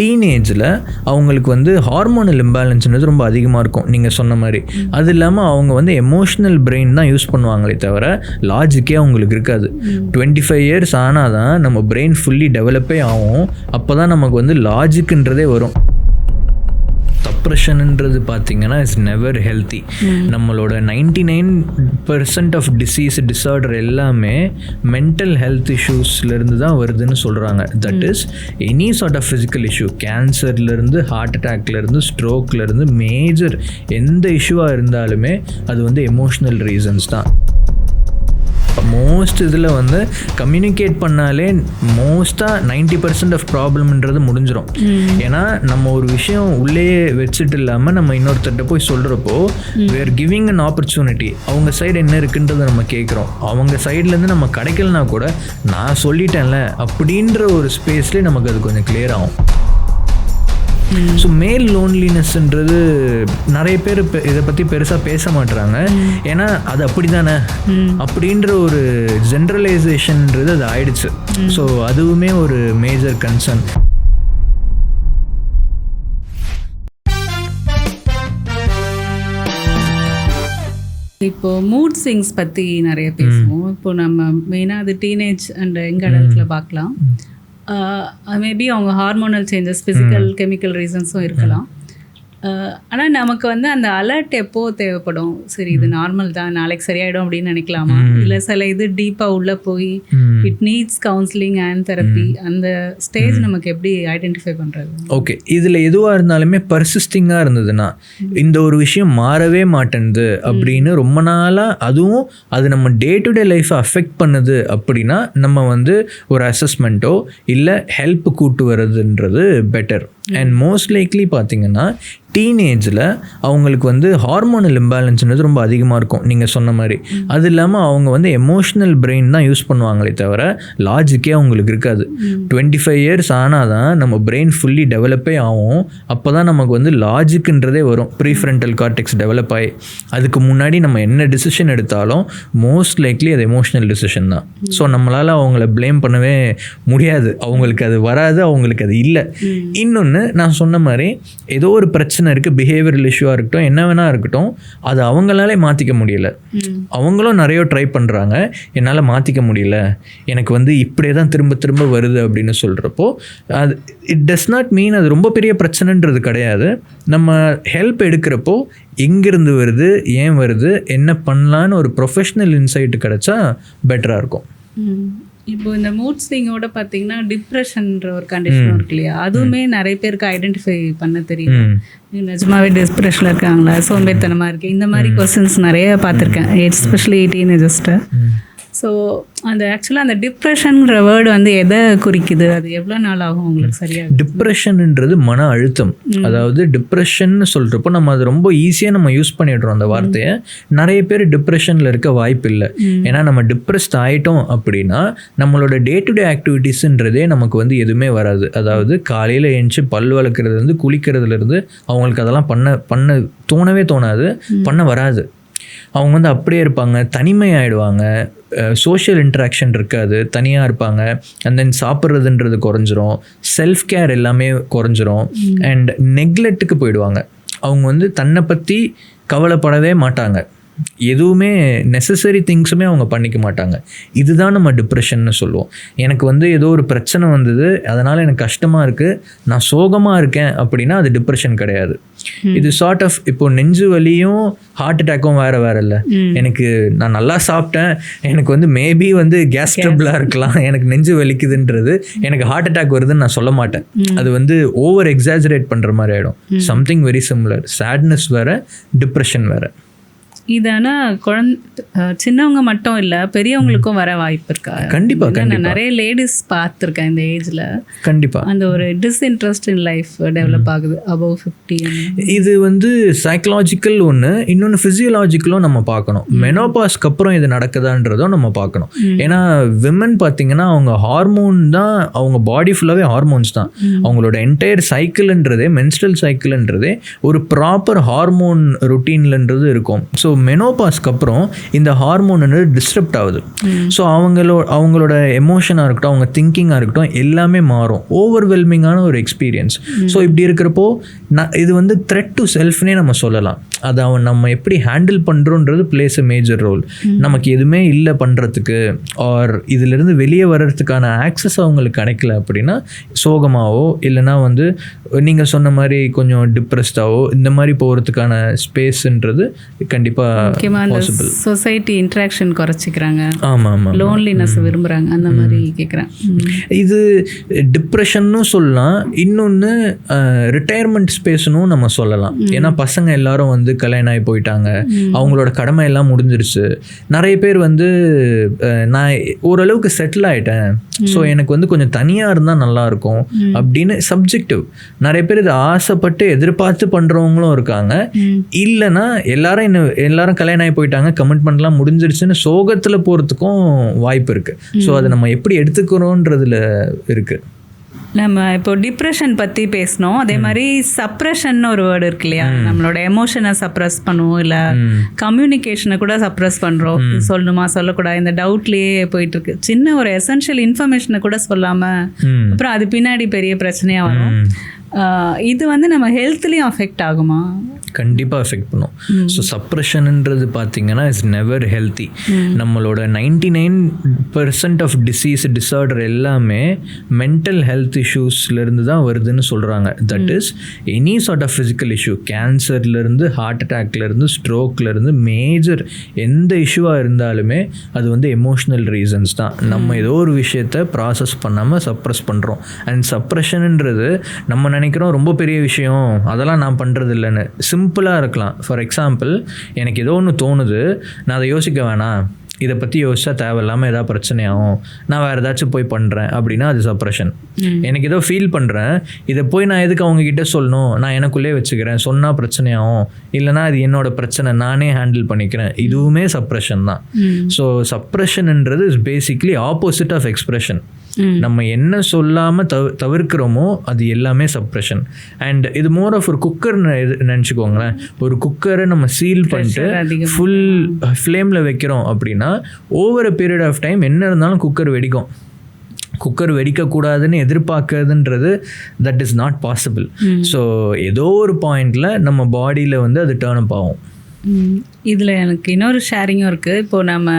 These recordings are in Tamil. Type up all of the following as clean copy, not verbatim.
டீனேஜில் அவங்களுக்கு வந்து ஹார்மோனல் இம்பேலன்ஸ்ன்றது ரொம்ப அதிகமாக இருக்கும் நீங்கள் சொன்ன மாதிரி. அது இல்லாமல் அவங்க வந்து எமோஷ்னல் பிரெயின் தான் யூஸ் பண்ணுவாங்களே தவிர லாஜிக்கே அவங்களுக்கு இருக்காது. 25 years ஆனால் தான் நம்ம பிரெயின் ஃபுல்லி டெவலப்பே ஆகும். அப்போ தான் நமக்கு வந்து லாஜிக்குன்றதே வரும். சப்ரெஷன்ன்றது பார்த்திங்கன்னா இட்ஸ் நெவர் ஹெல்த்தி. நம்மளோட 99% ஆஃப் டிசார்டர் எல்லாமே மென்டல் ஹெல்த் இஷ்யூஸ்லேருந்து தான் வருதுன்னு சொல்கிறாங்க. That is any sort of physical issue, கேன்சர்லேருந்து ஹார்ட் அட்டாக்லேருந்து ஸ்ட்ரோக்லேருந்து மேஜர் எந்த இஷ்யூவாக இருந்தாலுமே அது வந்து எமோஷ்னல் ரீசன்ஸ் தான். மோஸ்ட் இதில் வந்து கம்யூனிகேட் பண்ணாலே மோஸ்ட்டாக 90% ஆஃப் ப்ராப்ளம்ன்றது முடிஞ்சிடும். ஏன்னா நம்ம ஒரு விஷயம் உள்ளேயே வச்சுட்டு இல்லாமல் நம்ம இன்னொருத்தர்கிட்ட போய் சொல்கிறப்போ we are giving an opportunity. அவங்க சைடு என்ன இருக்குன்றதை நம்ம கேட்குறோம். அவங்க சைட்லேருந்து நம்ம கிடைக்கலனா கூட நான் சொல்லிட்டேன்ல அப்படின்ற ஒரு ஸ்பேஸ்லேயே நமக்கு அது கொஞ்சம் கிளியர் ஆகும். ஸோ மேல் லோன்லினஸ்ன்றது நிறைய பேர் இதை பற்றி பெருசாக பேச மாட்டுறாங்க. ஏன்னா அது அப்படி தானே அப்படின்ற ஒரு ஜென்ரலைசேஷன்ன்றது அது ஆயிடுச்சு. ஸோ அதுவுமே ஒரு மேஜர் கன்சர்ன். இப்போ மூட் ஸ்விங்ஸ் பற்றி நிறைய பேசுவோம். இப்போ நம்ம மெயினாக அது டீனேஜ் அண்ட் யங் அடல்ட்ஸில் பார்க்கலாம். மேபி அவங்க ஹார்மோனல் சேஞ்சஸ், ஃபிசிக்கல் கெமிக்கல் ரீசன்ஸும் இருக்கலாம். ஆனால் நமக்கு வந்து அந்த அலர்ட் எப்போ தேவைப்படும்? சரி இது நார்மல் தான், நாளைக்கு சரியாயிடும் அப்படின்னு நினைக்கலாமா? இல்லை சில இது டீப்பாக உள்ளே போய் it needs counselling and therapy, அந்த ஸ்டேஜ் நமக்கு எப்படி ஐடென்டிஃபை பண்ணுறது? ஓகே, இதில் எதுவாக இருந்தாலுமே பர்சிஸ்டிங்காக இருந்ததுன்னா, இந்த ஒரு விஷயம் மாறவே மாட்டேங்குது அப்படின்னு ரொம்ப நாளாக, அதுவும் அது நம்ம டே டு டே லைஃப்பை அஃபெக்ட் பண்ணுது அப்படின்னா நம்ம வந்து ஒரு அசஸ்மெண்ட்டோ இல்லை ஹெல்ப் கூட்டு வர்றதுன்றது பெட்டர். அண்ட் மோஸ்ட் லைக்லி பார்த்திங்கன்னா டீனேஜில் அவங்களுக்கு வந்து ஹார்மோனல் இம்பேலன்ஸ்ன்றது ரொம்ப அதிகமாக இருக்கும் நீங்கள் சொன்ன மாதிரி. அது இல்லாமல் அவங்க வந்து எமோஷ்னல் பிரெயின் தான் யூஸ் பண்ணுவாங்களே தவிர லாஜிக்கே அவங்களுக்கு இருக்காது. 25 years ஆனால் தான் நம்ம பிரெயின் ஃபுல்லி டெவலப்பே ஆகும். அப்போ தான் நமக்கு வந்து லாஜிக்குன்றதே வரும். ப்ரீஃப்ரண்டல் கார்டெக்ஸ் டெவலப் ஆகி அதுக்கு முன்னாடி நம்ம என்ன டிசிஷன் எடுத்தாலும் மோஸ்ட் லைக்லி அது எமோஷ்னல் டிசிஷன் தான். ஸோ நம்மளால் அவங்கள ப்ளேம் பண்ணவே முடியாது. அவங்களுக்கு அது வராது, அவங்களுக்கு அது இல்லை. இன்னொன்று நான் சொன்ன மாதிரி ஏதோ ஒரு பிரச்சனை இருக்குது, பிஹேவியரல் இஷ்யூவாக இருக்கட்டும், என்ன வேணா இருக்கட்டும், அது அவங்களாலே மாற்றிக்க முடியல. அவங்களும் நிறைய ட்ரை பண்ணுறாங்க, என்னால் மாற்றிக்க முடியல, எனக்கு வந்து இப்படியே தான் திரும்ப திரும்ப வருது அப்படின்னு சொல்கிறப்போ அது இட் டஸ் நாட் மீன் அது ரொம்ப பெரிய பிரச்சனைன்றது கிடையாது. நம்ம ஹெல்ப் எடுக்கிறப்போ எங்கேருந்து வருது, ஏன் வருது, என்ன பண்ணலான்னு ஒரு ப்ரொஃபஷ்னல் இன்சைட் கிடைச்சா பெட்டராக இருக்கும். இப்போ இந்த மூட் ஸ்விங்கோட பார்த்தீங்கன்னா டிப்ரெஷன்ற ஒரு கண்டிஷன் இருக்கு இல்லையா, அதுவுமே நிறைய பேருக்கு ஐடென்டிஃபை பண்ண தெரியும். நிஜமாவே டிப்ரெஷனில் இருக்காங்களா, சோம்பேறித்தனமாக இருக்குது, இந்த மாதிரி கொஸ்டின்ஸ் நிறைய பார்த்துருக்கேன், எஸ்பெஷலி டீனேஜர்ஸ்ட்ட. ஸோ அந்த ஆக்சுவலாக அந்த டிப்ரெஷன்ங்கிற வேர்டு வந்து எதை குறிக்குது, அது எவ்வளோ நாள் ஆகும் உங்களுக்கு சரியாக? டிப்ரெஷன்ன்றது மன அழுத்தம். அதாவது டிப்ரெஷன் சொல்கிறப்போ நம்ம அது ரொம்ப ஈஸியாக நம்ம யூஸ் பண்ணிடுறோம் அந்த வார்த்தையை. நிறைய பேர் டிப்ரெஷனில் இருக்க வாய்ப்பு இல்லை. ஏன்னா நம்ம டிப்ரெஸ்ட் ஆகிட்டோம் அப்படின்னா நம்மளோட டே டு டே ஆக்டிவிட்டீஸுன்றதே நமக்கு வந்து எதுவுமே வராது. அதாவது காலையில் எழுந்துச்சி பல் வளர்க்குறதுலேருந்து குளிக்கிறதுலேருந்து அவங்களுக்கு அதெல்லாம் பண்ண தோணவே தோணாது, பண்ண வராது. அவங்க வந்து அப்படியே இருப்பாங்க, தனிமையாயிடுவாங்க, சோஷியல் இன்ட்ராக்ஷன் இருக்காது, தனியாக இருப்பாங்க. அண்ட் தென் சாப்பிட்றதுன்றது குறைஞ்சிரும், செல்ஃப் கேர் எல்லாமே குறைஞ்சிரும், அண்ட் நெக்லெக்ட்டுக்கு போயிடுவாங்க. அவங்க வந்து தன்னை பற்றி கவலைப்படவே மாட்டாங்க, எதுவுமே நெசசரி திங்ஸுமே அவங்க பண்ணிக்க மாட்டாங்க. இதுதான் நம்ம டிப்ரெஷன்னு சொல்லுவோம். எனக்கு வந்து ஏதோ ஒரு பிரச்சனை வந்தது, அதனால் எனக்கு கஷ்டமாக இருக்குது, நான் சோகமாக இருக்கேன் அப்படின்னா அது டிப்ரெஷன் கிடையாது. இது சார்ட் ஆஃப் இப்போ நெஞ்சு வலியும் ஹார்ட் அட்டாக்கும் வேறு இல்லை. எனக்கு நான் நல்லா சாப்பிட்டேன், எனக்கு வந்து மேபி வந்து கேஸ் ட்ரபிளாக இருக்கலாம், எனக்கு நெஞ்சு வலிக்குதுன்றது எனக்கு ஹார்ட் அட்டாக் வருதுன்னு நான் சொல்ல மாட்டேன். அது வந்து ஓவர் எக்ஸாஜரேட் பண்ணுற மாதிரி ஆகிடும். Something very similar. சேட்னஸ் வேறு, டிப்ரெஷன் வேறு. இது ஆனால் சின்னவங்க மட்டும் இல்லை, பெரியவங்களுக்கும் வர வாய்ப்பு இருக்கா? கண்டிப்பாக. நான் நிறைய லேடிஸ் பார்த்துருக்கேன் இந்த ஏஜில். கண்டிப்பாக அந்த ஒரு டிஸ்இன்ட்ரெஸ்ட் இன் லைஃப் டெவலப் ஆகுது above 50. இது வந்து சைக்கலாஜிக்கல் ஒன்று, இன்னொன்று ஃபிசியலாஜிக்கலும் நம்ம பார்க்கணும். மெனோபாஸ்க்கு அப்புறம் இது நடக்குதான்றதும் நம்ம பார்க்கணும். ஏன்னா விமன் பார்த்திங்கன்னா அவங்க ஹார்மோன் தான், அவங்க பாடி ஃபுல்லாகவே ஹார்மோன்ஸ் தான். அவங்களோட என்டையர் சைக்கிள்ன்றதே, மென்ஸ்ட்ரல் சைக்கிள்ன்றதே ஒரு ப்ராப்பர் ஹார்மோன் ரொட்டீன்லன்றது இருக்கும். ஸோ மெனோபாஸ்க்கு அப்புறம் இந்த ஹார்மோன் டிஸ்டர்ப்ட் ஆகுது. ஸோ அவங்களோட எமோஷனாக இருக்கட்டும், அவங்க திங்கிங்காக இருக்கட்டும், எல்லாமே மாறும். ஓவர்வெல்மிங்கான ஒரு எக்ஸ்பீரியன்ஸ். ஸோ இப்படி இருக்கிறப்போ இது வந்து த்ரெட் டு செல்ஃப்னே நம்ம சொல்லலாம். அதை நம்ம எப்படி ஹேண்டில் பண்ணுறோன்றது பிளேஸ் அ மேஜர் ரோல். நமக்கு எதுவுமே இல்லை பண்ணுறதுக்கு ஆர் இதிலிருந்து வெளியே வர்றதுக்கான ஆக்சஸ் அவங்களுக்கு கிடைக்கல அப்படின்னா சோகமாகவோ இல்லைனா வந்து நீங்கள் சொன்ன மாதிரி கொஞ்சம் டிப்ரெஸ்டாவோ இந்த மாதிரி போகிறதுக்கான ஸ்பேஸ்ன்றது கண்டிப்பாக பாசிபிள். Society interaction குறைச்சிக்கிறாங்க. ஆமாம் ஆமாம். லோன்லினஸ் விரும்புகிறாங்க, அந்த மாதிரி கேட்குறேன். இது டிப்ரெஷன்னு சொல்லலாம். இன்னொன்று ரிட்டையர்மெண்ட் ஸ்பேஸ்னும் நம்ம சொல்லலாம். ஏன்னா பசங்க எல்லாரும் வந்து கல்யாணம் ஆகி போயிட்டாங்க, அவங்களோட கடமை எல்லாம் முடிஞ்சிருச்சு. நிறைய பேர் வந்து நான் ஓரளவுக்கு செட்டில் ஆகிட்டேன், ஸோ எனக்கு வந்து கொஞ்சம் தனியாக இருந்தால் நல்லாயிருக்கும் அப்படின்னு சப்ஜெக்டிவ். நிறைய பேர் இதை ஆசைப்பட்டு எதிர்பார்த்து பண்ணுறவங்களும் இருக்காங்க. இல்லைன்னா எல்லாரும் கல்யாணம் ஆகி போயிட்டாங்க, கமிட்மெண்ட்லாம் முடிஞ்சிருச்சுன்னு சோகத்தில் போகிறதுக்கும் வாய்ப்பு இருக்குது. ஸோ அதை நம்ம எப்படி எடுத்துக்கிறோன்றதுல இருக்குது. நம்ம இப்போ டிப்ரெஷன் பற்றி பேசணும். அதே மாதிரி சப்ரெஷன் ஒரு வேர்டு இருக்கு இல்லையா? நம்மளோட எமோஷனை சப்ரஸ் பண்ணுவோம், இல்லை கம்யூனிகேஷனை கூட சப்ரஸ் பண்ணுறோம். சொல்லணுமா சொல்லக்கூடாது இந்த டவுட்லேயே போயிட்டு இருக்கு. சின்ன ஒரு எசென்ஷியல் இன்ஃபர்மேஷனை கூட சொல்லாமல் அப்புறம் அது பின்னாடி பெரிய பிரச்சனையாக வரும். இது வந்து நம்ம ஹெல்த்லேயும் அஃபெக்ட் ஆகுமா? கண்டிப்பாக அஃபெக்ட் பண்ணும். ஸோ சப்ரெஷன்ன்றது பார்த்தீங்கன்னா இட்ஸ் நெவர் ஹெல்த்தி. நம்மளோட 99% ஆஃப் டிசார்டர் எல்லாமே மென்டல் ஹெல்த் இஷ்யூஸ்லேருந்து தான் வருதுன்னு சொல்கிறாங்க. That is any sort of physical issue, கேன்சர்லேருந்து ஹார்ட் அட்டாக்லேருந்து ஸ்ட்ரோக்லேருந்து மேஜர் எந்த இஷ்யூவாக இருந்தாலுமே அது வந்து எமோஷ்னல் ரீசன்ஸ் தான். நம்ம ஏதோ ஒரு விஷயத்தை ப்ராசஸ் பண்ணாமல் சப்ரெஸ் பண்ணுறோம். அண்ட் சப்ரெஷன்ன்றது நம்ம நினைக்கிறோம் ரொம்ப பெரிய விஷயம், அதெல்லாம் நான் பண்ணுறது இல்லைன்னு. சிம்பிளாக இருக்கலாம். ஃபார் எக்ஸாம்பிள், எனக்கு ஏதோ ஒன்று தோணுது, நான் அதை யோசிக்க வேணாம், இதை பற்றி யோசிச்சா தேவையில்லாமல் ஏதாவது பிரச்சனையாகும், நான் வேறு ஏதாச்சும் போய் பண்ணுறேன் அப்படின்னா அது சப்ரெஷன். எனக்கு ஏதோ ஃபீல் பண்ணுறேன், இதை போய் நான் எதுக்கு அவங்கக்கிட்ட சொல்லணும், நான் எனக்குள்ளே வச்சுக்கிறேன், சொன்னால் பிரச்சனையாகும், இல்லைனா அது என்னோட பிரச்சனை, நானே ஹேண்டில் பண்ணிக்கிறேன், இதுவுமே சப்ரெஷன் தான். ஸோ சப்ரெஷன்ன்றது is basically opposite of expression. நம்ம என்ன சொல்லாமல் தவிர்க்கிறோமோ அது எல்லாமே சப்ரெஷன். அண்ட் இது மோர் ஆஃப் ஒரு குக்கர் நினச்சிக்கோங்களேன். ஒரு குக்கரை நம்ம சீல் பண்ணிட்டு ஃபுல் ஃப்ளேமில் வைக்கிறோம் அப்படின்னா over a period of time என்ன இருந்தாலும் குக்கர் வெடிக்கும். குக்கர் வெடிக்கக்கூடாதுன்னு எதிர்பார்க்கறதுன்றது that is not possible. So ஏதோ ஒரு பாயிண்டில் நம்ம பாடியில் வந்து அது டேர்ன் அப் ஆகும். இதில் எனக்கு இன்னொரு ஷேரிங்கும் இருக்குது. இப்போது நம்ம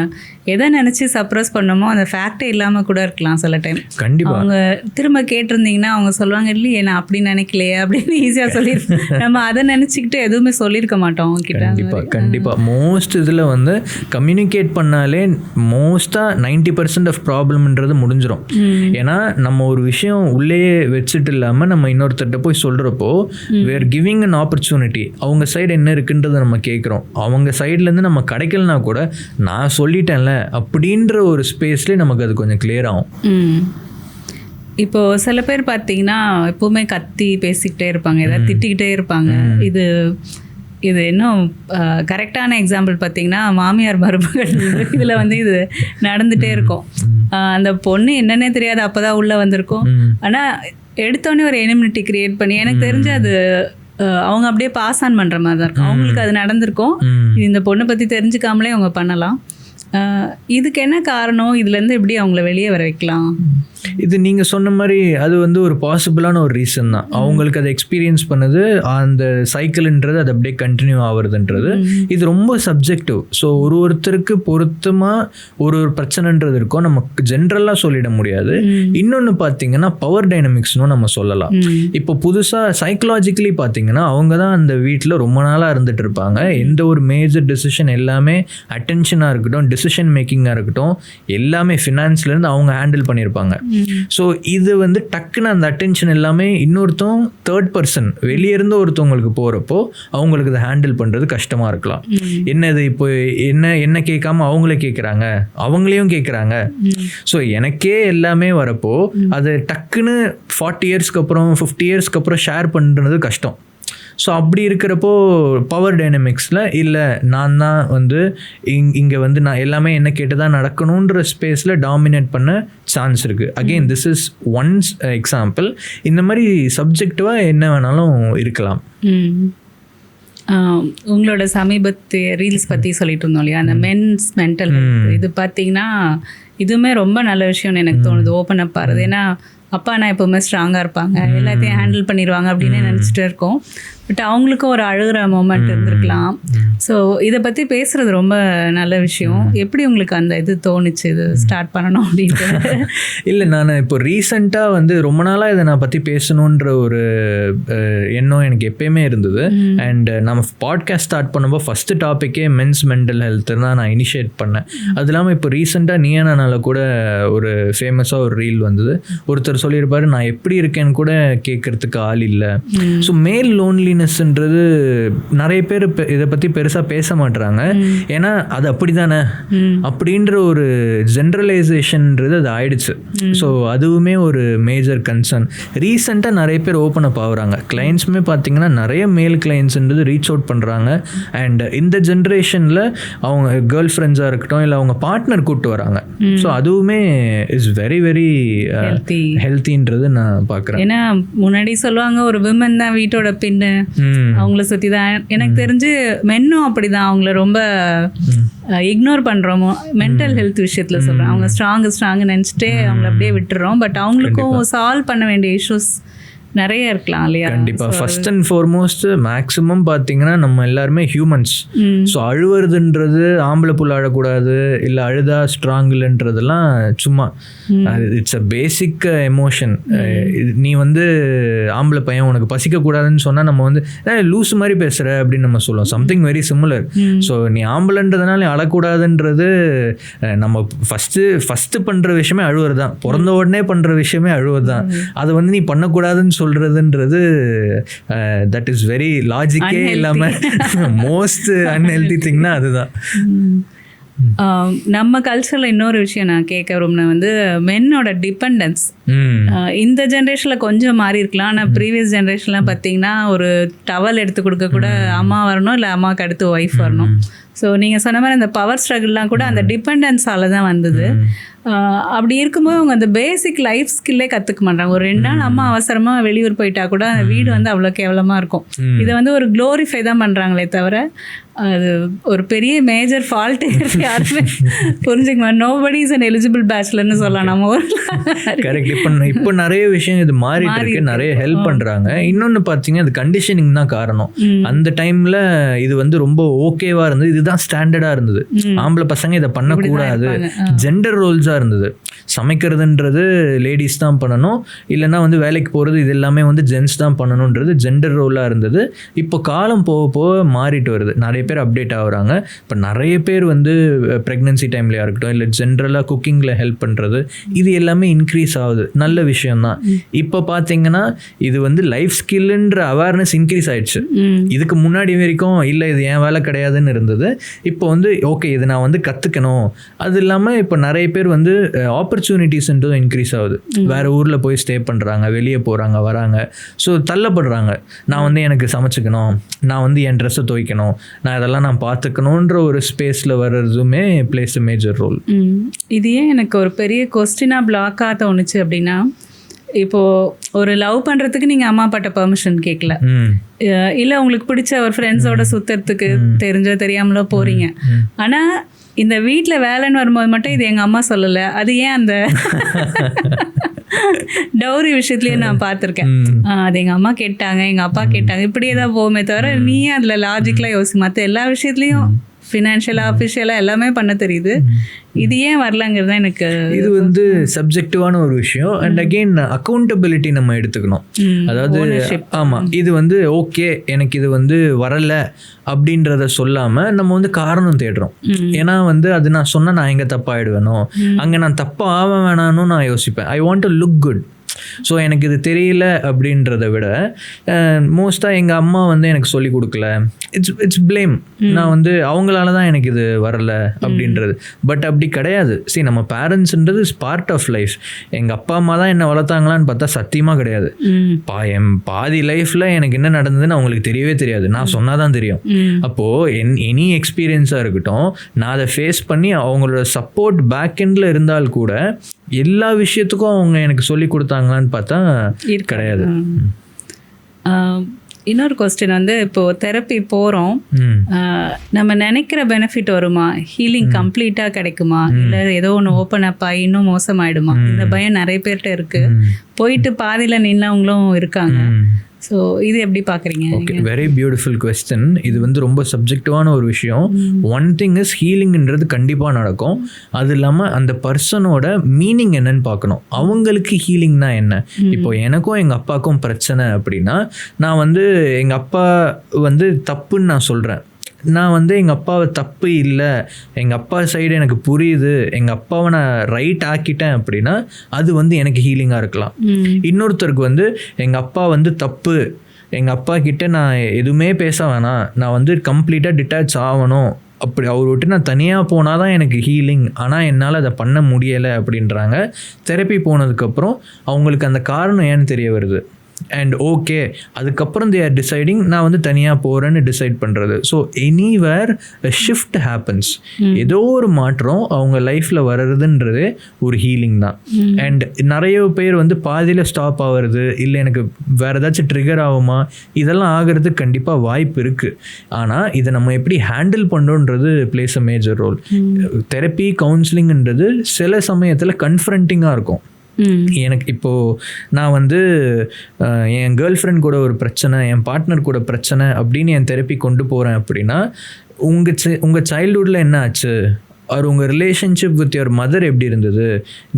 எதை நினச்சி சப்ரஸ் பண்ணோமோ அந்த ஃபேக்டே இல்லாமல் கூட இருக்கலாம் சில டைம். கண்டிப்பாக அவங்க திரும்ப கேட்டிருந்தீங்கன்னா அவங்க சொல்லுவாங்க, இல்லையே நான் அப்படி நினைக்கலையே அப்படின்னு ஈஸியாக சொல்லியிருப்போம். நம்ம அதை நினச்சிக்கிட்டு எதுவுமே சொல்லியிருக்க மாட்டோம் அவங்க கிட்ட. கண்டிப்பாக மோஸ்ட் இதில் வந்து கம்யூனிகேட் பண்ணாலே மோஸ்ட்டாக 90% ஆஃப் ப்ராப்ளம்ன்றது முடிஞ்சிடும். ஏன்னா நம்ம ஒரு விஷயம் உள்ளேயே வச்சுட்டு இல்லாமல் நம்ம இன்னொருத்தர்கிட்ட போய் சொல்கிறப்போ we are giving an opportunity. அவங்க சைடு என்ன இருக்குன்றதை நம்ம கேட்குறோம். அவங்க சைட்லேருந்து நம்ம கிடைக்கலனா கூட நான் சொல்லிட்டேன்ல அப்படின்ற ஒரு ஸ்பேஸ்லேயே நமக்கு அது கொஞ்சம் கிளியர் ஆகும். இப்போது சில பேர் பார்த்தீங்கன்னா எப்போவுமே கத்தி பேசிக்கிட்டே இருப்பாங்க, ஏதாவது திட்டிக்கிட்டே இருப்பாங்க. இது இன்னும் கரெக்டான எக்ஸாம்பிள் பார்த்தீங்கன்னா மாமியார் மருமகள் இதில் வந்து இது நடந்துகிட்டே இருக்கும். அந்த பொண்ணு என்னன்னே தெரியாது, அப்போ தான் உள்ளே வந்திருக்கும். ஆனால் எடுத்தோடனே ஒரு எனிமினிட்டி க்ரியேட் பண்ணி எனக்கு தெரிஞ்சு அது அவங்க அப்படியே பாஸ் ஆன் பண்ணுற மாதிரி தான் இருக்கும். அவங்களுக்கு அது நடந்திருக்கும். இந்த பொண்ணை பற்றி தெரிஞ்சுக்காமலே அவங்க பண்ணலாம். இதுக்கு என்ன காரணம்? இதுலேருந்து எப்படி அவங்கள வெளியே வர வைக்கலாம்? இது நீங்கள் சொன்ன மாதிரி அது வந்து ஒரு பாசிபிளான ஒரு ரீசன் தான். அவங்களுக்கு அதை எக்ஸ்பீரியன்ஸ் பண்ணது அந்த சைக்கிள்ன்றது அது அப்படியே கண்டினியூ ஆகுறதுன்றது இது ரொம்ப சப்ஜெக்டிவ். ஸோ ஒருத்தருக்கு பொருத்தமாக ஒரு பிரச்சனைன்றது இருக்கும், நமக்கு ஜென்ரலாக சொல்லிட முடியாது. இன்னொன்று பார்த்தீங்கன்னா பவர் டைனமிக்ஸ்னும் நம்ம சொல்லலாம். இப்போ புதுசாக சைக்கலாஜிக்கலி பார்த்தீங்கன்னா அவங்க தான் அந்த வீட்டில் ரொம்ப நாளாக இருந்துட்டு இருப்பாங்க. எந்த ஒரு மேஜர் டெசிஷன் எல்லாமே அட்டென்ஷனாக இருக்கட்டும், டெசிஷன் மேக்கிங்காக இருக்கட்டும், எல்லாமே ஃபினான்ஸ்லேருந்து அவங்க ஹேண்டில் பண்ணியிருப்பாங்க. ஸோ இது வந்து டக்குன்னு அந்த அட்டென்ஷன் எல்லாமே இன்னொருத்தவங்க தேர்ட் பர்சன் வெளியே இருந்து ஒருத்தவங்களுக்கு போகிறப்போ அவங்களுக்கு அதை ஹேண்டில் பண்ணுறது கஷ்டமாக இருக்கலாம். என்னது இப்போ என்ன கேட்காம அவங்களே கேட்குறாங்க, அவங்களையும் கேட்குறாங்க. ஸோ எனக்கே எல்லாமே வரப்போ அது டக்குன்னு 40 இயர்ஸ்க்கு அப்புறம் 50 இயர்ஸ்க்கு அப்புறம் ஷேர் பண்ணுறது கஷ்டம். ஸோ அப்படி இருக்கிறப்போ பவர் டைனமிக்ஸில் இல்லை நான் தான் வந்து இங்கே வந்து நான் எல்லாமே என்ன கேட்டு தான் நடக்கணுன்ற ஸ்பேஸில் டாமினேட் பண்ண சான்ஸ் இருக்குது. Again this is once example. இந்த மாதிரி சப்ஜெக்டிவாக என்ன வேணாலும் இருக்கலாம். உங்களோட சமீபத்திய ரீல்ஸ் பற்றி சொல்லிட்டு இருந்தோம் இல்லையா, அந்த மென்ஸ் மென்டல் ஹெல்த், இது பார்த்தீங்கன்னா இதுவுமே ரொம்ப நல்ல விஷயம்னு எனக்கு தோணுது. ஓப்பன் அப் ஆகுது. ஏன்னா அப்பா நான் எப்போவுமே ஸ்ட்ராங்காக இருப்பாங்க, எல்லாத்தையும் ஹேண்டில் பண்ணிடுவாங்க அப்படின்னு நினச்சிட்டு இருக்கோம். பட் அவங்களுக்கும் ஒரு அழுகிற மொமெண்ட் இருந்திருக்கலாம். ஸோ இதை பற்றி பேசுகிறது ரொம்ப நல்ல விஷயம். எப்படி உங்களுக்கு அந்த இது தோணுச்சு இது ஸ்டார்ட் பண்ணணும் அப்படின்ட்டு? இல்லை, நான் இப்போ ரீசெண்டாக வந்து ரொம்ப நாளாக இதை நான் பற்றி பேசணுன்ற ஒரு எண்ணம் எனக்கு எப்பயுமே இருந்தது. அண்ட் நம்ம பாட்காஸ்ட் ஸ்டார்ட் பண்ணும்போது ஃபஸ்ட்டு டாப்பிக்கே மென்ஸ் மென்டல் ஹெல்த் தான் நான் இனிஷியேட் பண்ணேன். அது இல்லாமல் இப்போ ரீசெண்டாக நீயானால கூட ஒரு ஃபேமஸாக ஒரு ரீல் வந்தது. ஒருத்தர் சொல்லியிருப்பாரு, நான் எப்படி இருக்கேன்னு கூட கேட்கறதுக்கு ஆள் இல்லை. ஸோ மேல் லோன்லினஸ்ன்றது நிறைய பேர் இதை பற்றி பெருசாக பேச மாட்டுறாங்க. ஏன்னா அது அப்படி தானே அப்படின்ற ஒரு ஜென்ரலைசேஷன்ன்றது அது ஆயிடுச்சு. ஸோ அதுவுமே ஒரு மேஜர் கன்சர்ன். ரீசெண்டாக நிறைய பேர் ஓப்பன் அப் ஆகுறாங்க. கிளைண்ட்ஸுமே பார்த்தீங்கன்னா நிறைய மேல் கிளைண்ட்ஸ்ன்றது ரீச் அவுட் பண்ணுறாங்க. அண்ட் இந்த ஜென்ரேஷனில் அவங்க கேர்ள் ஃப்ரெண்ட்ஸாக இருக்கட்டும், இல்லை அவங்க பார்ட்னர் கூப்பிட்டு வராங்க. ஸோ அதுவுமே இஸ் வெரி வெரி ஹெல்த்தின்றது நான் பார்க்குறேன். ஏன்னா முன்னாடி சொல்லுவாங்க ஒரு விமன் தான் வீட்டோட பின்னு, அவங்கள சுற்றி தான். எனக்கு தெரிஞ்சு மென்னும் அப்படிதான், அவங்கள ரொம்ப இக்னோர் பண்ணுறோமோ மென்டல் ஹெல்த் விஷயத்தில் சொல்கிறேன். அவங்க ஸ்ட்ராங்கு நினச்சிட்டே அவங்கள அப்படியே விட்டுறோம். பட் அவங்களுக்கும் சால்வ் பண்ண வேண்டிய இஷ்யூஸ் நிறைய இருக்கலாம் இல்லையா? கண்டிப்பாக. ஃபர்ஸ்ட் அண்ட் ஃபார்மோஸ்ட் மேக்ஸிமம் பார்த்தீங்கன்னா நம்ம எல்லாருமே ஹியூமன்ஸ். ஸோ அழுவுறதுன்றது ஆம்பளை புள்ள அழக்கூடாது, இல்லை அழுதா ஸ்ட்ராங் இல்லைன்றதெல்லாம் சும்மா இட்ஸ் அ பேசிக் எமோஷன். நீ வந்து ஆம்பளை பையன் உனக்கு பசிக்கக்கூடாதுன்னு சொன்னால் நம்ம வந்து லூஸ் மாதிரி பேசுகிற அப்படின்னு நம்ம சொல்லுவோம். Something very similar. ஸோ நீ ஆம்பளைன்றதுனால அழக்கூடாதுன்றது நம்ம ஃபஸ்ட்டு பண்ணுற விஷயமே அழுவது தான். பிறந்த உடனே பண்ணுற விஷயமே அழுவது தான். அதை வந்து நீ பண்ணக்கூடாதுன்னு சொல்றதுன்றது தட் இஸ் வெரி லாஜிக்கே இல்லாம மோஸ்ட் அன்ஹெல்தி திங்னா அதுதான். நம்ம கல்ச்சரில் இன்னொரு விஷயம் நான் கேட்க விரும்பினேன் வந்து மென்னோட டிபெண்டன்ஸ். இந்த ஜென்ரேஷனில் கொஞ்சம் மாறி இருக்கலாம். ஆனால் ப்ரீவியஸ் ஜென்ரேஷன்லாம் பார்த்தீங்கன்னா ஒரு டவல் எடுத்து கொடுக்க கூட அம்மா வரணும், இல்லை அம்மாவுக்கு அடுத்து ஒய்ஃப் வரணும். ஸோ நீங்கள் சொன்ன மாதிரி அந்த பவர் ஸ்ட்ரகிள்லாம் கூட அந்த டிபெண்டன்ஸால் தான் வந்தது. அப்படி இருக்கும்போது அவங்க அந்த பேசிக் லைஃப் ஸ்கில்லே கற்றுக்க மாட்டாங்க. ஒரு 2 நாள் அம்மா அவசரமாக வெளியூர் போயிட்டா கூட அந்த வீடு வந்து அவ்வளோ கேவலமாக இருக்கும். இதை வந்து ஒரு க்ளோரிஃபை தான் பண்ணுறாங்களே தவிர அது ஒரு பெரிய மேஜர் ஃபால்ட் யாருமே புரிஞ்சுக்க மாட்டேன். நோபடி இஸ் அன் எலிஜிபிள் பேச்சுலர்னு சொல்லலாம் நம்ம ஊரில். கரெக்ட். இப்போ நிறைய விஷயம் இது மாறிட்டு இருக்கு, நிறைய ஹெல்ப் பண்ணுறாங்க. இன்னொன்று பார்த்தீங்கன்னா அது கண்டிஷனிங் தான் காரணம். அந்த டைமில் இது வந்து ரொம்ப ஓகேவாக இருந்தது, இதுதான் ஸ்டாண்டர்டாக இருந்தது. ஆம்பளை பசங்க இதை பண்ணக்கூடாது, ஜெண்டர் ரோல்ஸாக இருந்தது. சமைக்கிறதுன்றது லேடிஸ் தான் பண்ணணும், இல்லைன்னா வந்து வேலைக்கு போகிறது இது எல்லாமே வந்து ஜென்ஸ் தான் பண்ணணுன்றது ஜெண்டர் ரோலாக இருந்தது. இப்போ காலம் போக போக மாறிட்டு வருது. நிறைய பேர் அப்டேட் ஆகுறாங்க. இப்போ நிறைய பேர் வந்து ப்ரெக்னன்சி டைம்லையாக இருக்கட்டும், இல்லை ஜென்ரலாக குக்கிங்கில் ஹெல்ப் பண்ணுறது, இது எல்லாமே இன்க்ரீஸ் ஆகுது. நல்ல விஷயம்தான். இப்போ பார்த்தீங்கன்னா இது வந்து லைஃப் ஸ்கில்லுன்ற அவேர்னஸ் இன்க்ரீஸ் ஆயிடுச்சு. இதுக்கு முன்னாடி வரைக்கும் இல்லை இது என் வேலை கிடையாதுன்னு இருந்தது. இப்போ வந்து ஓகே இது நான் வந்து கற்றுக்கணும். அது இல்லாமல் இப்போ நிறைய பேர் வந்து ஆப்பர்ச்சுனிட்டிஸ்ன்றது இன்க்ரீஸ் ஆகுது. வேறு ஊரில் போய் ஸ்டே பண்ணுறாங்க, வெளியே போகிறாங்க, வராங்க. ஸோ தள்ளப்படுறாங்க. நான் வந்து எனக்கு சமைச்சிக்கணும், நான் வந்து என் ட்ரெஸ்ஸை துவைக்கணும், நான் இதெல்லாம் நான் பார்த்துக்கணுன்ற ஒரு ஸ்பேஸில் வர்றதுமே பிளேஸ் அ மேஜர் ரோல். இது ஏன் எனக்கு ஒரு பெரிய கொஸ்டினாக பிளாக்காக தோணுச்சு அப்படின்னா, இப்போது ஒரு லவ் பண்ணுறதுக்கு நீங்கள் அம்மா அப்பாட்ட பெர்மிஷன் கேட்கல, இல்லை உங்களுக்கு பிடிச்ச ஒரு ஃப்ரெண்ட்ஸோட சுற்றுறதுக்கு தெரிஞ்சோ தெரியாமலோ போகிறீங்க. ஆனால் இந்த வீட்டில் வேலைன்னு வரும்போது மட்டும் இது எங்கள் அம்மா சொல்லலை. அது ஏன் அந்த டவுரி விஷயத்துலயே நான் பார்த்துருக்கேன். அது எங்கள் அம்மா கேட்டாங்க, எங்கள் அப்பா கேட்டாங்க, இப்படியே தான் போகுமே தவிர நீ அதில் லாஜிக்கலாக யோசி. மற்ற எல்லா விஷயத்துலையும் ஃபினான்ஷியலாக அஃபிஷியலாக எல்லாமே பண்ண தெரியுது. இது ஏன் வரலங்கிறது தான் எனக்கு. இது வந்து சப்ஜெக்டிவான ஒரு விஷயம். அண்ட் அகெயின் அக்கௌண்டபிலிட்டி நம்ம எடுத்துக்கணும். அதாவது ஆமாம், இது வந்து ஓகே எனக்கு இது வந்து வரலை அப்படின்றத சொல்லாமல் நம்ம வந்து காரணம் தேடுறோம். ஏன்னா வந்து அது நான் சொன்னால் நான் எங்கே தப்பாகிடுவேனோ, அங்கே நான் தப்பாக ஆக வேணான்னு நான் யோசிப்பேன். I want to look good. So எனக்கு இது தெரியல அப்படின்றத விட மோஸ்ட்டாக எங்கள் அம்மா வந்து எனக்கு சொல்லி கொடுக்கல, இட்ஸ் பிளேம். நான் வந்து அவங்களால தான் எனக்கு இது வரலை அப்படின்றது. பட் அப்படி கிடையாது. சரி, நம்ம பேரண்ட்ஸ்ன்றது இஸ் பார்ட் ஆஃப் லைஃப். எங்கள் அப்பா அம்மா தான் என்னை வளர்த்தாங்களான்னு பார்த்தா சத்தியமாக கிடையாது. என் பாதி லைஃப்பில் எனக்கு என்ன நடந்ததுன்னு அவங்களுக்கு தெரியவே தெரியாது. நான் சொன்னால் தான் தெரியும். அப்போது எனி எக்ஸ்பீரியன்ஸாக இருக்கட்டும், நான் அதை ஃபேஸ் பண்ணி அவங்களோட சப்போர்ட் பேக் எண்டில் இருந்தால் கூட எல்லா விஷயத்துக்கும் அவங்க எனக்கு சொல்லி கொடுத்தாங்களான்னு பார்த்தா கிடையாது. இன்னொரு கொஸ்டின் வந்து இப்போது தெரப்பி போகிறோம், நம்ம நினைக்கிற பெனிஃபிட் வருமா, ஹீலிங் கம்ப்ளீட்டாக கிடைக்குமா, இல்லை ஏதோ ஒன்று ஓப்பன் அப் ஆகி இன்னும் மோசமாயிடுமா, இந்த பயம் நிறைய பேர்கிட்ட இருக்குது. போயிட்டு பாதியில் நின்னவங்களும் இருக்காங்க. ஸோ இது எப்படி பார்க்குறீங்க? Okay, very beautiful question. இது வந்து ரொம்ப சப்ஜெக்டிவான ஒரு விஷயம். ஒன் திங் இஸ் ஹீலிங்ன்றது கண்டிப்பாக நடக்கும். அது இல்லாமல் அந்த பர்சனோட மீனிங் என்னன்னு பார்க்கணும். அவங்களுக்கு ஹீலிங்னா என்ன? இப்போ எனக்கும் எங்கள் அப்பாவுக்கும் பிரச்சனை அப்படின்னா நான் வந்து எங்கள் அப்பா வந்து தப்புன்னு நான் சொல்கிறேன். நான் வந்து எங்கள் அப்பாவை தப்பு இல்லை, எங்கள் அப்பா சைடு எனக்கு புரியுது, எங்கள் அப்பாவை நான் ரைட் ஆக்கிட்டேன் அப்படின்னா அது வந்து எனக்கு ஹீலிங்காக இருக்கலாம். இன்னொருத்தருக்கு வந்து எங்கள் அப்பா வந்து தப்பு, எங்கள் அப்பா கிட்ட நான் எதுவுமே பேச வேணாம், நான் வந்து கம்ப்ளீட்டாக டிட்டாச் ஆகணும், அப்படி அவர் விட்டு நான் தனியாக போனால் தான் எனக்கு ஹீலிங், ஆனால் என்னால் அதை பண்ண முடியலை அப்படின்றாங்க. தெரப்பி போனதுக்கப்புறம் அவங்களுக்கு அந்த காரணம் ஏன்னு தெரிய வருது. அண்ட் ஓகே, அதுக்கப்புறம் தே ஆர் டிசைடிங் நான் வந்து தனியாக போகிறேன்னு டிசைட் பண்ணுறது. ஸோ எனிவேர் ஷிஃப்ட் ஹேப்பன்ஸ், ஏதோ ஒரு மாற்றம் அவங்க லைஃப்பில் வர்றதுன்றது ஒரு ஹீலிங் தான். அண்ட் நிறைய பேர் வந்து பாதியில் ஸ்டாப் ஆகிறது, இல்லை எனக்கு வேறு ஏதாச்சும் ட்ரிகர் ஆகுமா, இதெல்லாம் ஆகிறதுக்கு கண்டிப்பாக வாய்ப்பு இருக்குது. ஆனால் இதை நம்ம எப்படி ஹேண்டில் பண்ணுறோன்றது plays a major role. Therapy கவுன்சிலிங்ன்றது சில சமயத்தில் கன்ஃபரண்டிங்காக இருக்கும். எனக்கு இப்போது நான் வந்து என் கேர்ள் ஃப்ரெண்ட் கூட ஒரு பிரச்சனை, என் பார்ட்னர் கூட பிரச்சனை அப்படின்னு என் தெரப்பி கொண்டு போகிறேன் அப்படின்னா, உங்கள் சைல்ட்ஹுட்டில் என்ன ஆச்சு, அவர் உங்கள் ரிலேஷன்ஷிப் வித் யுவர் மதர் எப்படி இருந்தது,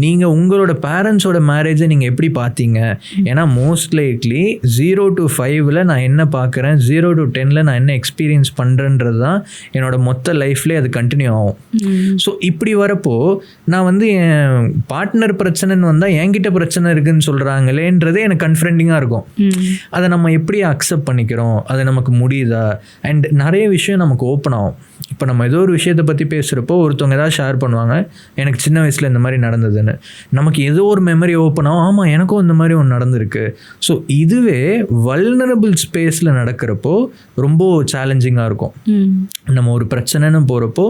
நீங்கள் உங்களோட பேரண்ட்ஸோட மேரேஜை நீங்கள் எப்படி பார்த்தீங்க. ஏன்னா மோஸ்ட் லைக்லி 0 to 5 நான் என்ன பார்க்குறேன், 0 to 10 நான் என்ன எக்ஸ்பீரியன்ஸ் பண்ணுறேன்றது தான் என்னோட மொத்த லைஃப்லேயே அது கண்டினியூ ஆகும். ஸோ இப்படி வரப்போ நான் வந்து என் பார்ட்னர் பிரச்சனைன்னு வந்தால் என்கிட்ட பிரச்சனை இருக்குதுன்னு சொல்கிறாங்களேன்றதே எனக்கு கன்ஃபரண்டிங்காக இருக்கும். அதை நம்ம எப்படி அக்செப்ட் பண்ணிக்கிறோம், அது நமக்கு முடியுதா, அண்ட் நிறைய விஷயம் நமக்கு ஓப்பன் ஆகும். இப்போ நம்ம ஏதோ ஒரு விஷயத்தை பற்றி பேசுகிறப்போ ஒருத்தவங்க ஏதாவது ஷேர் பண்ணுவாங்க, எனக்கு சின்ன வயசில் இந்த மாதிரி நடந்ததுன்னு, நமக்கு ஏதோ ஒரு மெமரி ஓப்பன் ஆகும், ஆமாம் எனக்கும் இந்த மாதிரி ஒன்று நடந்திருக்கு. ஸோ இதுவே வல்னரபிள் ஸ்பேஸில் நடக்கிறப்போ ரொம்ப சேலஞ்சிங்காக இருக்கும். நம்ம ஒரு பிரச்சனைன்னு போகிறப்போ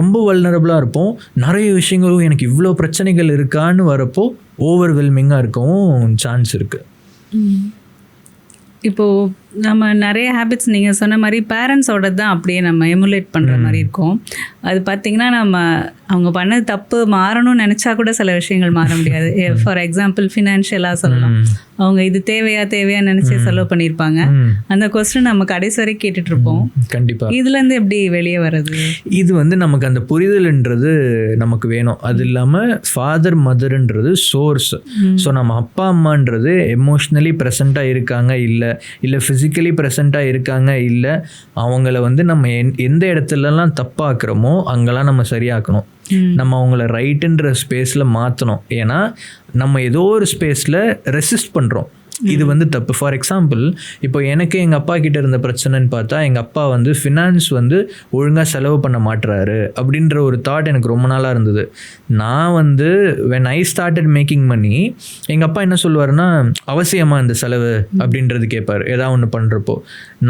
ரொம்ப வல்னரபிளாக இருப்போம். நிறைய விஷயங்களும் எனக்கு இவ்வளோ பிரச்சனைகள் இருக்கான்னு வரப்போ ஓவர்வெல்மிங்காக இருக்கவும் சான்ஸ் இருக்குது. இப்போது நம்ம நிறைய ஹேபிட்ஸ் நீங்கள் சொன்ன மாதிரி பேரண்ட்ஸோட தான் அப்படியே நம்ம எமுலேட் பண்ணுற மாதிரி இருக்கும். அது பார்த்திங்கன்னா நம்ம அவங்க பண்ண தப்பு மாறணும்னு நினச்சா கூட சில விஷயங்கள் மாற முடியாது. ஃபார் எக்ஸாம்பிள் ஃபினான்ஷியலாக சொல்லலாம், அவங்க இது தேவையா நினச்சி செலவு பண்ணியிருப்பாங்க. அந்த கொஸ்டின் நம்ம கடைசி வரை கேட்டுட்ருப்போம். கண்டிப்பாக இதுலேருந்து எப்படி வெளியே வர்றது? இது வந்து நமக்கு அந்த புரிதல்ன்றது நமக்கு வேணும். அது இல்லாமல் ஃபாதர் மதர்ன்றது சோர்ஸ். ஸோ நம்ம அப்பா அம்மான்றது எமோஷ்னலி ப்ரெசண்ட்டாக இருக்காங்க இல்லை ஃபிசிக்கலி ப்ரெசண்ட்டாக இருக்காங்க இல்லை, அவங்கள வந்து நம்ம எந்த இடத்துலலாம் தப்பாக்குறோமோ அங்கெல்லாம் நம்ம சரியாக்கணும். நம்ம அவங்கள ரைட்டுன்ற ஸ்பேஸில் மாற்றணும். ஏன்னா நம்ம ஏதோ ஒரு ஸ்பேஸில் ரெசிஸ்ட் பண்ணுறோம், இது வந்து தப்பு. ஃபார் எக்ஸாம்பிள், இப்போ எனக்கு எங்கள் அப்பா கிட்ட இருந்த பிரச்சனைன்னு பார்த்தா, எங்கள் அப்பா வந்து ஃபினான்ஸ் வந்து ஒழுங்காக செலவு பண்ண மாட்டுறாரு அப்படின்ற ஒரு தாட் எனக்கு ரொம்ப நாளாக இருந்தது. நான் வந்து when I started making money, எங்கள் அப்பா என்ன சொல்லுவாருன்னா, அவசியமாக இந்த செலவு அப்படின்றது கேட்பார். ஏதாவது ஒன்று பண்ணுறப்போ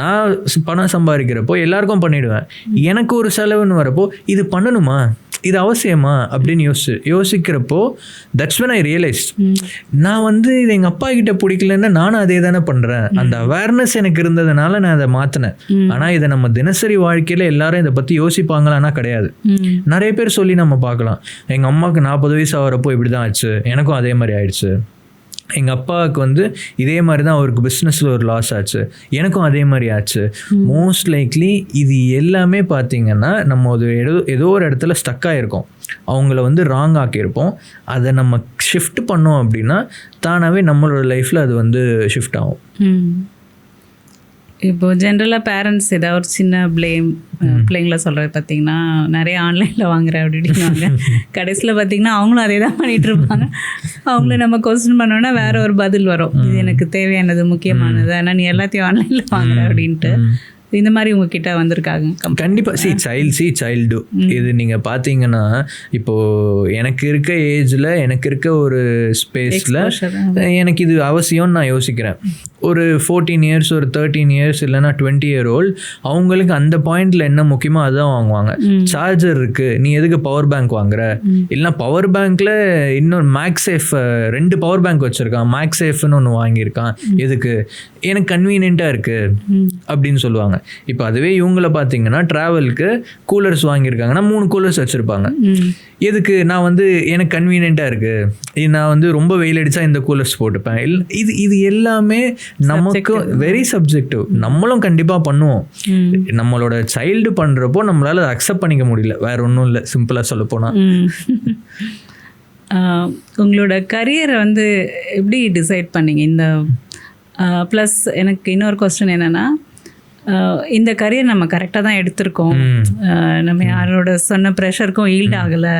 நான் பணம் சம்பாதிக்கிறப்போ எல்லாருக்கும் பண்ணிவிடுவேன். எனக்கு ஒரு செலவுன்னு வரப்போ இது பண்ணணுமா, இது அவசியமா அப்படின்னு யோசிக்கிறப்போ தட்ஸ் when I realized நான் வந்து இது எங்கள் அப்பா கிட்ட பிடிக்கலன்னா நானும் அதே தானே பண்ணுறேன். அந்த அவேர்னஸ் எனக்கு இருந்ததுனால நான் அதை மாற்றினேன். ஆனால் இதை நம்ம தினசரி வாழ்க்கையில் எல்லாரும் இதை பற்றி யோசிப்பாங்களான்னா கிடையாது. நிறைய பேர் சொல்லி நம்ம பார்க்கலாம், எங்கள் அம்மாவுக்கு 40 வயசு ஆகிறப்போ இப்படி தான் ஆச்சு, எனக்கும் அதே மாதிரி ஆயிடுச்சு. எங்கள் அப்பாவுக்கு வந்து இதே மாதிரி தான் அவருக்கு பிஸ்னஸில் ஒரு லாஸ் ஆச்சு, எனக்கும் அதே மாதிரி ஆச்சு. மோஸ்ட் லைக்லி இது எல்லாமே பார்த்திங்கன்னா நம்ம ஏதோ ஒரு இடத்துல ஸ்டக் ஆகிருக்கோம், அவங்கள வந்து ராங் ஆக்கியிருப்போம். அதை நம்ம ஷிஃப்ட் பண்ணோம் அப்படின்னா தானாகவே நம்மளோட லைஃப்பில் அது வந்து ஷிஃப்ட் ஆகும். இப்போது ஜென்ரலாக பேரண்ட்ஸ் ஏதாவது ஒரு சின்ன ப்ளேம் பிள்ளைங்கள சொல்கிறது பார்த்திங்கன்னா, நிறைய ஆன்லைனில் வாங்குற அப்படின்வாங்க. கடைசியில் பார்த்திங்கன்னா அவங்களும் அதே தான் பண்ணிகிட்ருப்பாங்க. அவங்கள நம்ம கொஸ்டின் பண்ணோன்னா வேறு ஒரு பதில் வரும், இது எனக்கு தேவையானது முக்கியமானது, ஆனால் நீ எல்லாத்தையும் ஆன்லைனில் வாங்குற அப்படின்ட்டு. இந்த மாதிரி உங்ககிட்ட வந்திருக்காங்க கண்டிப்பாக. சைல்டு இது நீங்கள் பார்த்தீங்கன்னா, இப்போது எனக்கு இருக்க ஏஜில் எனக்கு இருக்க ஒரு ஸ்பேஸில் எனக்கு இது அவசியம்னு நான் யோசிக்கிறேன். ஒரு 14 இயர்ஸ் ஒரு 13 இயர்ஸ் இல்லைனா 20 year old அவங்களுக்கு அந்த பாயிண்ட்ல என்ன முக்கியமோ அதுதான் வாங்குவாங்க. சார்ஜர் இருக்கு, நீ எதுக்கு பவர் பேங்க் வாங்குற, இல்லைனா பவர் பேங்க்ல இன்னொரு மேக்ஸேஃப் 2 பவர் பேங்க் வச்சிருக்கான், மேக்ஸேஃப்னு ஒன்று வாங்கியிருக்கான், எதுக்கு, எனக்கு கன்வீனியன்ட்டாக இருக்கு அப்படின்னு சொல்லுவாங்க. இப்போ அதுவே இவங்கள பார்த்தீங்கன்னா ட்ராவலுக்கு கூலர்ஸ் வாங்கியிருக்காங்கன்னா 3 கூலர்ஸ் வச்சுருப்பாங்க. எதுக்கு, நான் வந்து எனக்கு கன்வீனியண்ட்டாக இருக்குது, நான் வந்து ரொம்ப வெயில் அடித்தா இந்த கூலர்ஸ் போட்டுப்பேன். இது எல்லாமே நமக்கு வெரி சப்ஜெக்டிவ். நம்மளும் கண்டிப்பாக பண்ணுவோம். நம்மளோட சைல்டு பண்ணுறப்போ நம்மளால் அதை அக்செப்ட் பண்ணிக்க முடியல, வேற ஒன்றும் இல்லை, சிம்பிளாக சொல்ல போனால். உங்களோட கரியரை வந்து எப்படி டிசைட் பண்ணீங்க? இந்த ப்ளஸ் எனக்கு இன்னொரு கொஸ்டின் என்னென்னா, இந்த கரியர் நம்ம கரெக்டாக தான் எடுத்திருக்கோம், நம்ம யாரோட சொன்ன ப்ரெஷருக்கும் ஈல்ட் ஆகலை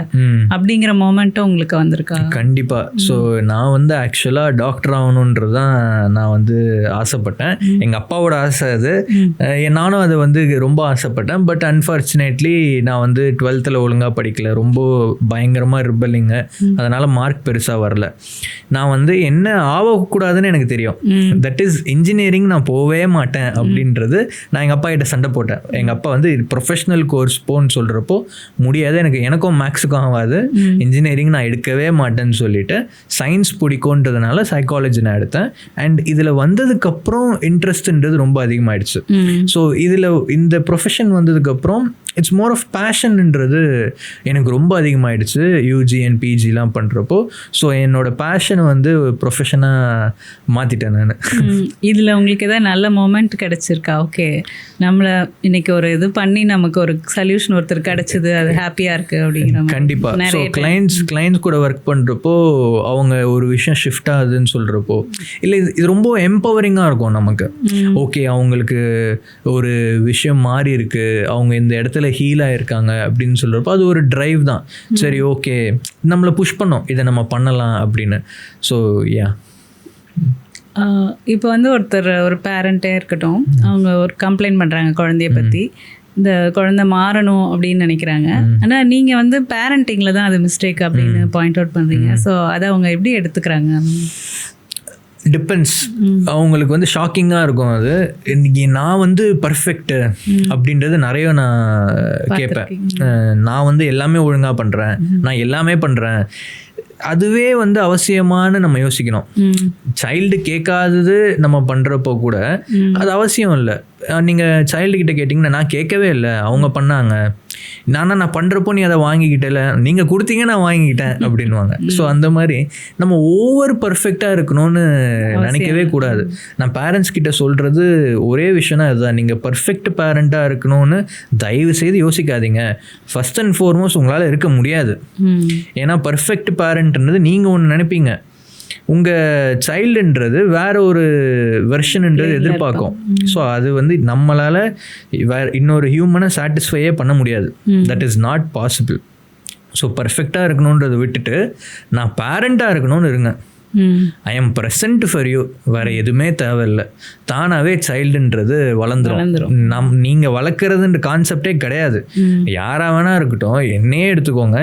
அப்படிங்கிற மோமெண்ட்டும் உங்களுக்கு வந்திருக்கா? கண்டிப்பாக. ஸோ நான் வந்து ஆக்சுவலாக டாக்டர் ஆகணுன்றது தான் நான் வந்து ஆசைப்பட்டேன். எங்கள் அப்பாவோட ஆசை அது, நானும் அதை வந்து ரொம்ப ஆசைப்பட்டேன். பட் அன்ஃபார்ச்சுனேட்லி நான் வந்து 12th ஒழுங்காக படிக்கல, ரொம்ப பயங்கரமாக ரிபல்லிங்க, அதனால் மார்க் பெருசாக வரல. நான் வந்து என்ன ஆகக்கூடாதுன்னு எனக்கு தெரியும், தட் இஸ் இன்ஜினியரிங் நான் போகவே மாட்டேன் அப்படின்றது. நான் எங்கள் அப்பா கிட்ட சண்டை போட்டேன். எங்கள் அப்பா வந்து ப்ரொஃபஷ்னல் கோர்ஸ் போன்னு சொல்கிறப்போ முடியாது, எனக்கும் மேக்ஸுக்கும் ஆகாது, இன்ஜினியரிங் நான் எடுக்கவே மாட்டேன்னு சொல்லிட்டு சயின்ஸ் பிடிக்கும்ன்றதுனால சைக்காலஜி நான் எடுத்தேன். அண்ட் இதில் வந்ததுக்கப்புறம் இன்ட்ரெஸ்ட்ன்றது ரொம்ப அதிகமாகிடுச்சு. ஸோ இதில் இந்த ப்ரொஃபஷன் வந்ததுக்கப்புறம் இட்ஸ் மோர் ஆஃப் பேஷன்ன்றது எனக்கு ரொம்ப அதிகமாகிடுச்சு யூஜி அண்ட் பிஜிலாம் பண்ணுறப்போ. ஸோ என்னோடய பேஷனை வந்து ப்ரொஃபஷனாக மாற்றிட்டேன் நான். இதில் உங்களுக்கு எதாவது நல்ல மொமெண்ட் கிடச்சிருக்கா? ஓகே, நம்மளை இன்னைக்கு ஒரு இது பண்ணி நமக்கு ஒரு சொல்யூஷன் ஒருத்தர் கிடச்சிது, அது ஹாப்பியாக இருக்குது அப்படிங்கிற. கண்டிப்பாக. ஸோ கிளைண்ட்ஸ் கூட ஒர்க் பண்ணுறப்போ அவங்க ஒரு விஷயம் ஷிஃப்ட் ஆகுதுன்னு சொல்கிறப்போ, இல்லை இது ரொம்ப எம்பவரிங்காக இருக்கும் நமக்கு. ஓகே, அவங்களுக்கு ஒரு விஷயம் மாறி இருக்குது, அவங்க இந்த இடத்துல ஹீல் ஆகிருக்காங்க அப்படின்னு சொல்கிறப்போ அது ஒரு ட்ரைவ் தான். சரி, ஓகே, நம்மளை புஷ் பண்ணோம், இதை நம்ம பண்ணலாம் அப்படின்னு. ஸோ யா, இப்போ வந்து ஒருத்தர் ஒரு பேரண்ட்டே இருக்கட்டும், அவங்க ஒரு கம்ப்ளைண்ட் பண்ணுறாங்க குழந்தைய பற்றி, இந்த குழந்தை மாறணும் அப்படின்னு நினைக்கிறாங்க. ஆனால் நீங்கள் வந்து பேரண்டிங்கில் தான் அது மிஸ்டேக் அப்படின்னு பாயிண்ட் அவுட் பண்ணுறீங்க. ஸோ அதை அவங்க எப்படி எடுத்துக்கிறாங்க? டிபெண்ட்ஸ். அவங்களுக்கு வந்து ஷாக்கிங்காக இருக்கும் அது. இன்னைக்கு நான் வந்து பர்ஃபெக்ட் அப்படின்றது நிறைய நான் கேட்பேன். நான் வந்து எல்லாமே ஒழுங்காக பண்ணுறேன், நான் எல்லாமே பண்ணுறேன், அதுவே வந்து அவசியமானு நம்ம யோசிக்கணும். சைல்டு கேட்காதது நம்ம பண்ணுறப்போ கூட அது அவசியம் இல்லை. நீங்கள் சைல்டுக்கிட்ட கேட்டிங்கன்னா நான் கேட்கவே இல்லை, அவங்க பண்ணாங்க, நான் பண்ணுறப்போ நீ அதை வாங்கிக்கிட்டல, நீங்கள் கொடுத்தீங்க நான் வாங்கிக்கிட்டேன் அப்படின்வாங்க. ஸோ அந்த மாதிரி நம்ம ஓவர் பர்ஃபெக்டாக இருக்கணும்னு நினைக்கவே கூடாது. நான் பேரண்ட்ஸ் கிட்ட சொல்கிறது ஒரே விஷயம்னா அதுதான், நீங்கள் பர்ஃபெக்ட் பேரண்ட்டாக இருக்கணும்னு தயவு செய்து யோசிக்காதீங்க. ஃபர்ஸ்ட் அண்ட் ஃபார்மோஸ்ட் உங்களால் இருக்க முடியாது. ஏன்னா பர்ஃபெக்ட் பேரண்ட்ன்றது நீங்கள் ஒன்று நினைப்பீங்க, உங்கள் சைல்டுன்றது வேற ஒரு வெர்ஷன்ன்றது எதிர்பார்க்கும். ஸோ அது வந்து நம்மளால் இன்னொரு ஹியூமனை சாட்டிஸ்ஃபையே பண்ண முடியாது. That is not possible. So பர்ஃபெக்டாக இருக்கணுன்றதை விட்டுட்டு நான் பேரண்ட்டாக இருக்கணும்னு இருங்க. I am present for you, வேறு எதுவுமே தேவையில்லை. தானாகவே சைல்டுன்றது வளர்ந்துடும். நீங்கள் வளர்க்குறதுன்ற கான்செப்டே கிடையாது. யாராக வேணா இருக்கட்டும், என்னையே எடுத்துக்கோங்க,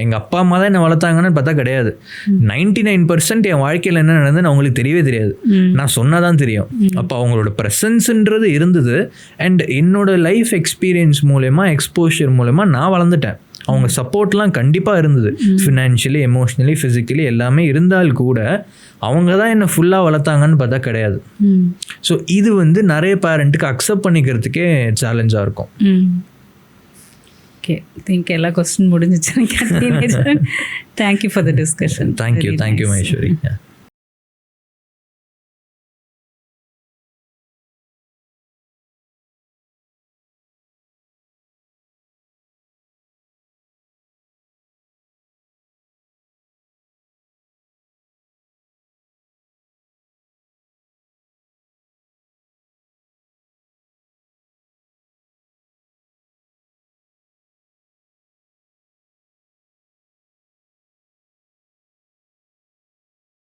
எங்கள் அப்பா அம்மா தான் என்னை வளர்த்தாங்கன்னு பார்த்தா கிடையாது. 99% என் வாழ்க்கையில் என்ன நடந்ததுன்னு அவங்களுக்கு தெரியவே தெரியாது, நான் சொன்னாதான் தெரியும். அப்போ அவங்களோட ப்ரெசன்ஸுன்றது இருந்தது. அண்ட் என்னோட லைஃப் எக்ஸ்பீரியன்ஸ் மூலமா, எக்ஸ்போஷர் மூலமா நான் வளர்ந்துட்டேன். அவங்க சப்போர்ட்லாம் கண்டிப்பாக இருந்தது, ஃபினான்ஷியலி, எமோஷ்னலி, ஃபிசிக்கலி எல்லாமே இருந்தால் கூட அவங்க தான் என்னை ஃபுல்லாக வளர்த்தாங்கன்னு பார்த்தா கிடையாது. ஸோ இது வந்து நிறைய பேரண்ட்டுக்கு அக்செப்ட் பண்ணிக்கிறதுக்கே சேலஞ்சாக இருக்கும். ஓகே, திங்க் எல்லா கொஸ்டின் முடிஞ்சிச்சு. Thank you for the discussion. Thank you Maheswari.